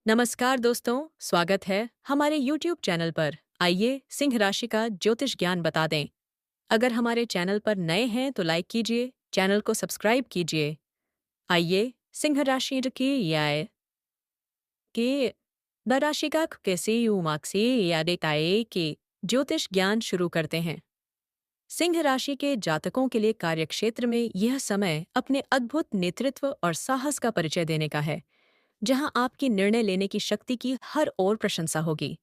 नमस्कार दोस्तों, स्वागत है हमारे YouTube चैनल पर। आइए सिंह राशि का ज्योतिष ज्ञान बता दें। अगर हमारे चैनल पर नए हैं तो लाइक कीजिए, चैनल को सब्सक्राइब कीजिए। आइए सिंह राशि की याय के द राशि का कैसे युमाक्सी यादेताए के ज्योतिष ज्ञान शुरू करते हैं। सिंह राशि के जातकों के लिए कार्यक्षेत्र में यह समय अपने अद्भुत नेतृत्व और साहस का परिचय देने का है, जहां आपकी निर्णय लेने की शक्ति की हर ओर प्रशंसा होगी।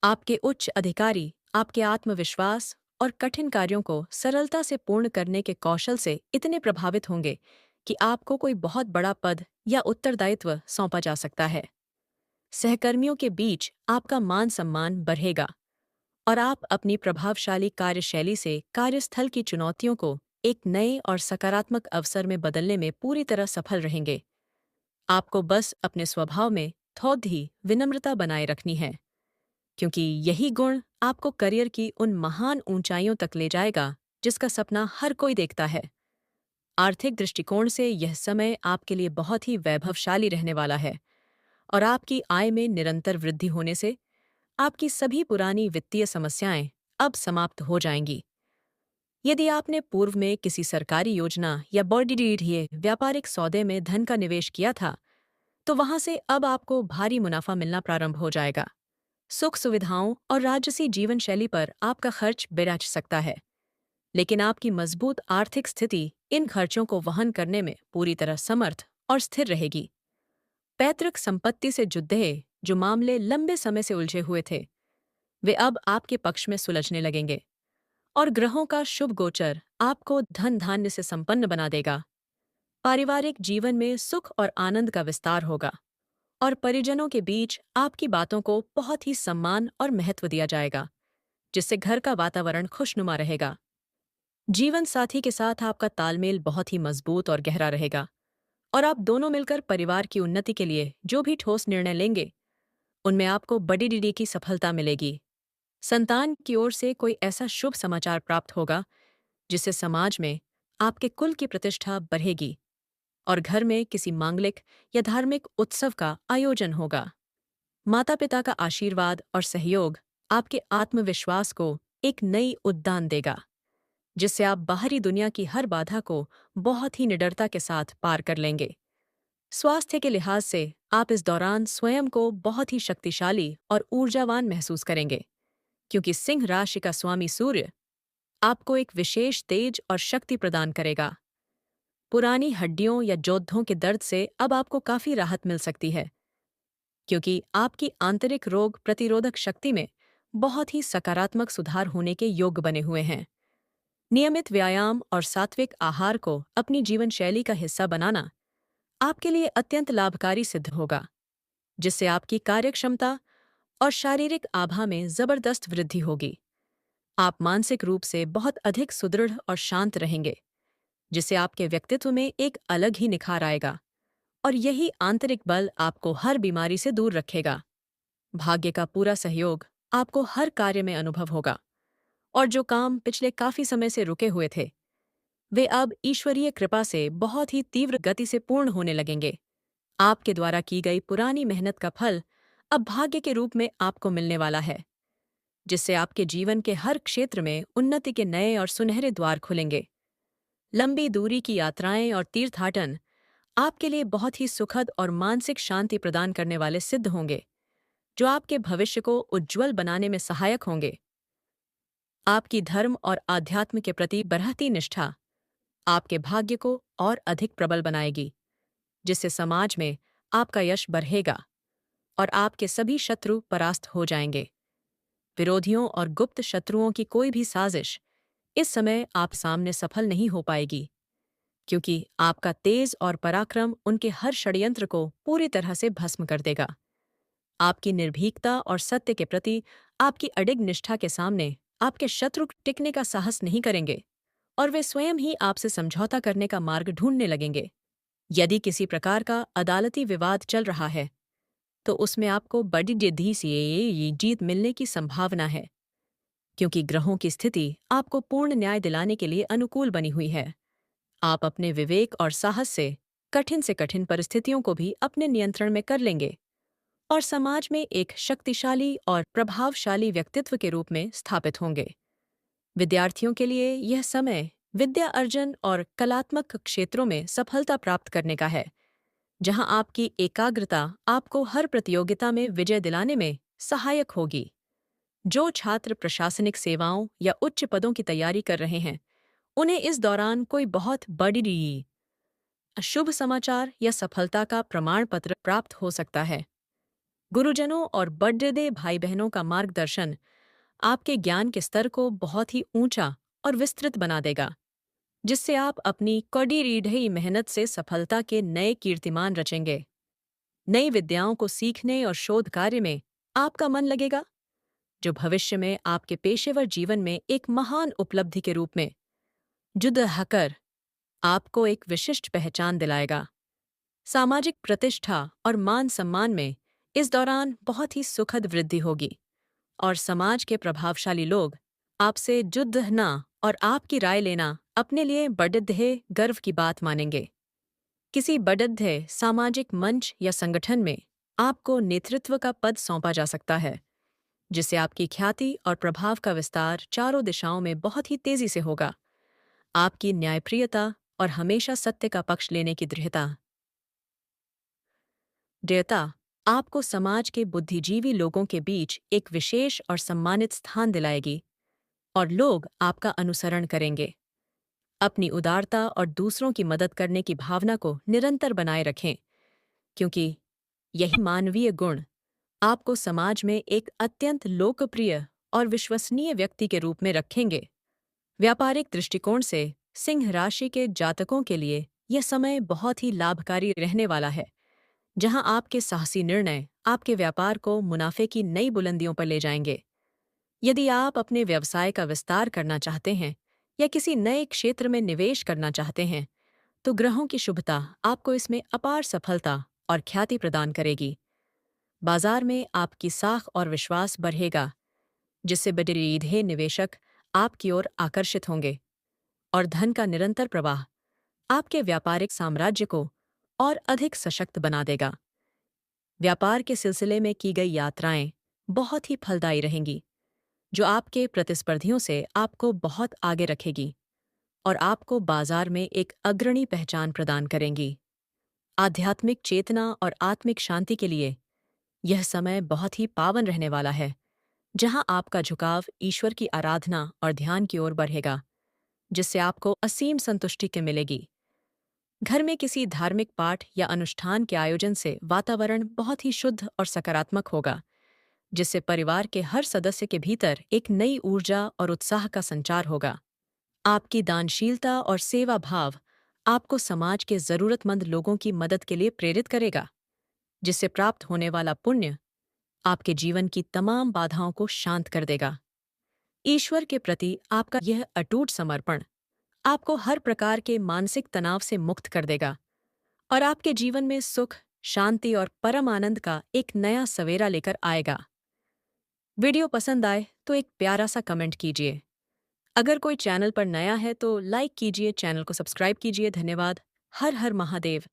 आपके उच्च अधिकारी आपके आत्मविश्वास और कठिन कार्यों को सरलता से पूर्ण करने के कौशल से इतने प्रभावित होंगे कि आपको कोई बहुत बड़ा पद या उत्तरदायित्व सौंपा जा सकता है। सहकर्मियों के बीच आपका मान सम्मान बढ़ेगा और आप अपनी प्रभावशाली कार्यशैली से कार्यस्थल की चुनौतियों को एक नए और सकारात्मक अवसर में बदलने में पूरी तरह सफल रहेंगे। आपको बस अपने स्वभाव में थोड़ी ही विनम्रता बनाए रखनी है, क्योंकि यही गुण आपको करियर की उन महान ऊंचाइयों तक ले जाएगा जिसका सपना हर कोई देखता है। आर्थिक दृष्टिकोण से यह समय आपके लिए बहुत ही वैभवशाली रहने वाला है और आपकी आय में निरंतर वृद्धि होने से आपकी सभी पुरानी वित्तीय समस्याएं अब समाप्त हो जाएंगी। यदि आपने पूर्व में किसी सरकारी योजना या बड़ी व्यापारिक सौदे में धन का निवेश किया था, तो वहां से अब आपको भारी मुनाफा मिलना प्रारंभ हो जाएगा। सुख सुविधाओं और राजसी जीवन शैली पर आपका खर्च बिराज सकता है, लेकिन आपकी मजबूत आर्थिक स्थिति इन खर्चों को वहन करने में पूरी तरह समर्थ और स्थिर रहेगी। पैतृक संपत्ति से जुड़े जो मामले लंबे समय से उलझे हुए थे, वे अब आपके पक्ष में सुलझने लगेंगे और ग्रहों का शुभ गोचर आपको धन धान्य से संपन्न बना देगा। पारिवारिक जीवन में सुख और आनंद का विस्तार होगा और परिजनों के बीच आपकी बातों को बहुत ही सम्मान और महत्व दिया जाएगा, जिससे घर का वातावरण खुशनुमा रहेगा। जीवन साथी के साथ आपका तालमेल बहुत ही मजबूत और गहरा रहेगा और आप दोनों मिलकर परिवार की उन्नति के लिए जो भी ठोस निर्णय लेंगे, उनमें आपको बड़ी डीडी की सफलता मिलेगी। संतान की ओर से कोई ऐसा शुभ समाचार प्राप्त होगा जिससे समाज में आपके कुल की प्रतिष्ठा बढ़ेगी और घर में किसी मांगलिक या धार्मिक उत्सव का आयोजन होगा। माता पिता का आशीर्वाद और सहयोग आपके आत्मविश्वास को एक नई उद्दान देगा, जिससे आप बाहरी दुनिया की हर बाधा को बहुत ही निडरता के साथ पार कर लेंगे। स्वास्थ्य के लिहाज से आप इस दौरान स्वयं को बहुत ही शक्तिशाली और ऊर्जावान महसूस करेंगे, क्योंकि सिंह राशि का स्वामी सूर्य आपको एक विशेष तेज और शक्ति प्रदान करेगा। पुरानी हड्डियों या जोद्धों के दर्द से अब आपको काफी राहत मिल सकती है, क्योंकि आपकी आंतरिक रोग प्रतिरोधक शक्ति में बहुत ही सकारात्मक सुधार होने के योग बने हुए हैं। नियमित व्यायाम और सात्विक आहार को अपनी जीवन शैली का हिस्सा बनाना आपके लिए अत्यंत लाभकारी सिद्ध होगा, जिससे आपकी कार्यक्षमता और शारीरिक आभा में जबरदस्त वृद्धि होगी। आप मानसिक रूप से बहुत अधिक सुदृढ़ और शांत रहेंगे, जिससे आपके व्यक्तित्व में एक अलग ही निखार आएगा और यही आंतरिक बल आपको हर बीमारी से दूर रखेगा। भाग्य का पूरा सहयोग आपको हर कार्य में अनुभव होगा और जो काम पिछले काफी समय से रुके हुए थे, वे अब ईश्वरीय कृपा से बहुत ही तीव्र गति से पूर्ण होने लगेंगे। आपके द्वारा की गई पुरानी मेहनत का फल अब भाग्य के रूप में आपको मिलने वाला है, जिससे आपके जीवन के हर क्षेत्र में उन्नति के नए और सुनहरे द्वार खुलेंगे। लंबी दूरी की यात्राएं और तीर्थाटन आपके लिए बहुत ही सुखद और मानसिक शांति प्रदान करने वाले सिद्ध होंगे, जो आपके भविष्य को उज्ज्वल बनाने में सहायक होंगे। आपकी धर्म और आध्यात्म के प्रति बढ़ती निष्ठा आपके भाग्य को और अधिक प्रबल बनाएगी, जिससे समाज में आपका यश बढ़ेगा और आपके सभी शत्रु परास्त हो जाएंगे। विरोधियों और गुप्त शत्रुओं की कोई भी साजिश इस समय आप सामने सफल नहीं हो पाएगी, क्योंकि आपका तेज और पराक्रम उनके हर षड्यंत्र को पूरी तरह से भस्म कर देगा। आपकी निर्भीकता और सत्य के प्रति आपकी अडिग निष्ठा के सामने आपके शत्रु टिकने का साहस नहीं करेंगे और वे स्वयं ही आपसे समझौता करने का मार्ग ढूंढने लगेंगे। यदि किसी प्रकार का अदालती विवाद चल रहा है, तो उसमें आपको बड़ी जिद्दी से ये जीत मिलने की संभावना है, क्योंकि ग्रहों की स्थिति आपको पूर्ण न्याय दिलाने के लिए अनुकूल बनी हुई है। आप अपने विवेक और साहस से कठिन परिस्थितियों को भी अपने नियंत्रण में कर लेंगे और समाज में एक शक्तिशाली और प्रभावशाली व्यक्तित्व के रूप में स्थापित होंगे। विद्यार्थियों के लिए यह समय विद्या अर्जन और कलात्मक क्षेत्रों में सफलता प्राप्त करने का है, जहां आपकी एकाग्रता आपको हर प्रतियोगिता में विजय दिलाने में सहायक होगी। जो छात्र प्रशासनिक सेवाओं या उच्च पदों की तैयारी कर रहे हैं, उन्हें इस दौरान कोई बहुत बड़ी शुभ समाचार या सफलता का प्रमाण पत्र प्राप्त हो सकता है। गुरुजनों और बड़े भाई बहनों का मार्गदर्शन आपके ज्ञान के स्तर को बहुत ही ऊंचा और विस्तृत बना देगा, जिससे आप अपनी कड़ी रीढ़ी मेहनत से सफलता के नए कीर्तिमान रचेंगे। नई विद्याओं को सीखने और शोध कार्य में आपका मन लगेगा, जो भविष्य में आपके पेशेवर जीवन में एक महान उपलब्धि के रूप में जुद हकर आपको एक विशिष्ट पहचान दिलाएगा। सामाजिक प्रतिष्ठा और मान सम्मान में इस दौरान बहुत ही सुखद वृद्धि होगी और समाज के प्रभावशाली लोग आपसे जुड़ना और आपकी राय लेना अपने लिए बड़े गर्व की बात मानेंगे। किसी बड़े सामाजिक मंच या संगठन में आपको नेतृत्व का पद सौंपा जा सकता है, जिससे आपकी ख्याति और प्रभाव का विस्तार चारों दिशाओं में बहुत ही तेजी से होगा। आपकी न्यायप्रियता और हमेशा सत्य का पक्ष लेने की दृढ़ता आपको समाज के बुद्धिजीवी लोगों के बीच एक विशेष और सम्मानित स्थान दिलाएगी और लोग आपका अनुसरण करेंगे। अपनी उदारता और दूसरों की मदद करने की भावना को निरंतर बनाए रखें, क्योंकि यही मानवीय गुण आपको समाज में एक अत्यंत लोकप्रिय और विश्वसनीय व्यक्ति के रूप में रखेंगे। व्यापारिक दृष्टिकोण से सिंह राशि के जातकों के लिए यह समय बहुत ही लाभकारी रहने वाला है, जहां आपके साहसी निर्णय आपके व्यापार को मुनाफे की नई बुलंदियों पर ले जाएंगे। यदि आप अपने व्यवसाय का विस्तार करना चाहते हैं या किसी नए क्षेत्र में निवेश करना चाहते हैं, तो ग्रहों की शुभता आपको इसमें अपार सफलता और ख्याति प्रदान करेगी। बाजार में आपकी साख और विश्वास बढ़ेगा, जिससे बड़े निवेशक आपकी ओर आकर्षित होंगे और धन का निरंतर प्रवाह आपके व्यापारिक साम्राज्य को और अधिक सशक्त बना देगा। व्यापार के सिलसिले में की गई यात्राएं बहुत ही फलदायी रहेंगी, जो आपके प्रतिस्पर्धियों से आपको बहुत आगे रखेगी और आपको बाजार में एक अग्रणी पहचान प्रदान करेंगी। आध्यात्मिक चेतना और आत्मिक शांति के लिए यह समय बहुत ही पावन रहने वाला है, जहां आपका झुकाव ईश्वर की आराधना और ध्यान की ओर बढ़ेगा, जिससे आपको असीम संतुष्टि के मिलेगी। घर में किसी धार्मिक पाठ या अनुष्ठान के आयोजन से वातावरण बहुत ही शुद्ध और सकारात्मक होगा, जिससे परिवार के हर सदस्य के भीतर एक नई ऊर्जा और उत्साह का संचार होगा। आपकी दानशीलता और सेवा भाव आपको समाज के जरूरतमंद लोगों की मदद के लिए प्रेरित करेगा, जिससे प्राप्त होने वाला पुण्य आपके जीवन की तमाम बाधाओं को शांत कर देगा। ईश्वर के प्रति आपका यह अटूट समर्पण आपको हर प्रकार के मानसिक तनाव से मुक्त कर देगा और आपके जीवन में सुख, शांति और परम आनंद का एक नया सवेरा लेकर आएगा। वीडियो पसंद आए तो एक प्यारा सा कमेंट कीजिए। अगर कोई चैनल पर नया है तो लाइक कीजिए, चैनल को सब्सक्राइब कीजिए। धन्यवाद। हर हर महादेव।